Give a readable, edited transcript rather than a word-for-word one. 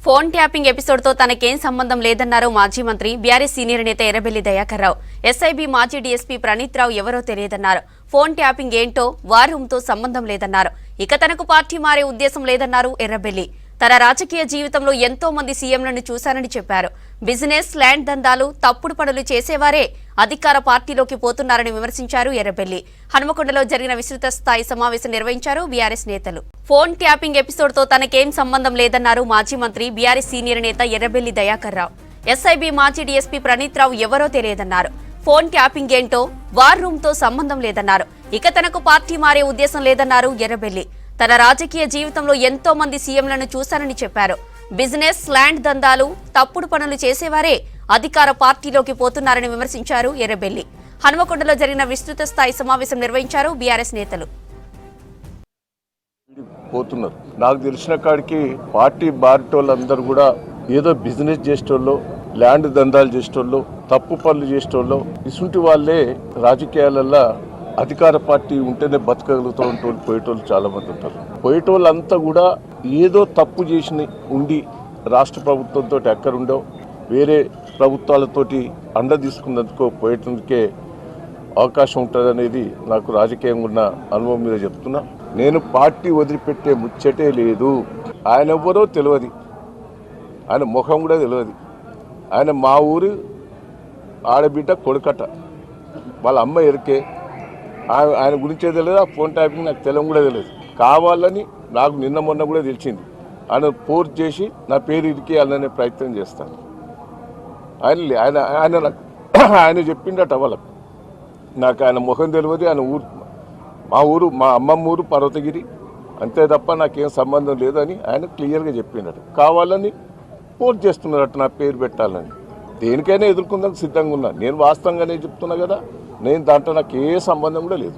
Phone tapping ఎపిసోడ్తో తనకేం సంబంధం లేదన్నారు మాజీ మంత్రి బీఆర్ఎస్ సీనియర్ నేత ఎర్రబెల్లి దయాకర్ రావు. ఎస్ఐబీ మాజీ డీఎస్పీ ప్రణీత్ రావు ఎవరో తెలియదన్నారు. ఫోన్ ట్యాపింగ్ ఏంటో వార్ రూమ్తో సంబంధం లేదన్నారు. ఇక తనకు పార్టీ మారే ఉద్దేశం లేదన్నారు ఎర్రబెల్లి. తన రాజకీయ జీవితంలో ఎంతో మంది సీఎంలను చూశానని చెప్పారు. బిజినెస్, ల్యాండ్ దందాలు, తప్పుడు పనులు చేసేవారే అధికార పార్టీలోకి పోతున్నారని విమర్శించారు ఎర్రబెల్లి. హనుమకొండలో జరిగిన విస్తృత స్థాయి సమావేశం నిర్వహించారు బీఆర్ఎస్ నేతలు. ఫోన్ ట్యాపింగ్ ఎపిసోడ్తో తనకేం సంబంధం లేదన్నారు మాజీ మంత్రి బీఆర్ఎస్ సీనియర్ నేత ఎర్రబెల్లి దయాకర్ రావు. ఎస్ఐబీ మాజీ డీఎస్పీ ప్రణీత్ రావు ఎవరో తెలియదన్నారు. ఫోన్ ట్యాపింగ్ ఏంటో వార్ రూమ్తో సంబంధం లేదన్నారు. ఇక తనకు పార్టీ మారే ఉద్దేశం లేదన్నారు ఎర్రబెల్లి. తన రాజకీయ జీవితంలో ఎంతో మంది సీఎంలను చూశానని చెప్పారు. బిజినెస్, ల్యాండ్ దందాలు, తప్పుడు పనులు చేసేవారే అధికార పార్టీలోకి పోతున్నారని విమర్శించారు ఎర్రబెల్లి. హనుమకొండలో జరిగిన విస్తృత స్థాయి సమావేశం నిర్వహించారు బీఆర్ఎస్ నేతలు. పోతున్నారు. నాకు తెలిసిన కాడికి పార్టీ బారిటోళ్ళందరూ కూడా ఏదో బిజినెస్ చేసేటోళ్ళు, ల్యాండ్ దందాలు చేసేటోళ్ళు, తప్పు పనులు చేసేటోళ్ళు, ఇసుంటి వాళ్ళే రాజకీయాలలో అధికార పార్టీ ఉంటేనే బతకగలుగుతూ ఉంటూ పోయేటోళ్ళు చాలా మంది ఉంటారు. పోయేటోళ్ళంతా కూడా ఏదో తప్పు చేసి ఉండి రాష్ట్ర ప్రభుత్వంతో ఎక్కడుండో వేరే ప్రభుత్వాలతోటి అండ తీసుకున్నందుకో పోయేటందుకే అవకాశం ఉంటుంది అనేది నాకు రాజకీయంగా ఉన్న అనుభవం మీద చెప్తున్నా. నేను పార్టీ వదిలిపెట్టే ముచ్చటే లేదు. ఆయన ఎవ్వరో తెలియదు, ఆయన ముఖం కూడా తెలియదు. ఆయన మా ఊరు ఆడబిడ్డ కొడుకట, వాళ్ళ అమ్మ ఎరికే. ఆయన గురించే తెలియదు. ఆ ఫోన్ ట్యాపింగ్ నాకు తెలియదు కూడా తెలియదు. కావాలని నాకు నిన్న మొన్న కూడా తెలిసింది. ఆయన ఫోర్స్ చేసి నా పేరు ఇరికేయాలనే ప్రయత్నం చేస్తాను. ఆయన చెప్పిండట వాళ్ళకు. నాకు ఆయన ముఖం తెలియదు. ఆయన ఊరు మా అమ్మమ్మ ఊరు పర్వతగిరి, అంతే తప్ప నాకేం సంబంధం లేదని ఆయన క్లియర్గా చెప్పిండట. కావాలని ఫోర్స్ చేస్తున్నారట నా పేరు పెట్టాలని. దేనికైనా ఎదుర్కొందానికి సిద్ధంగా ఉన్నా. నేను వాస్తవంగానే చెప్తున్నా కదా. నేను దాంట్లో నాకు ఏ సంబంధం కూడా లేదు.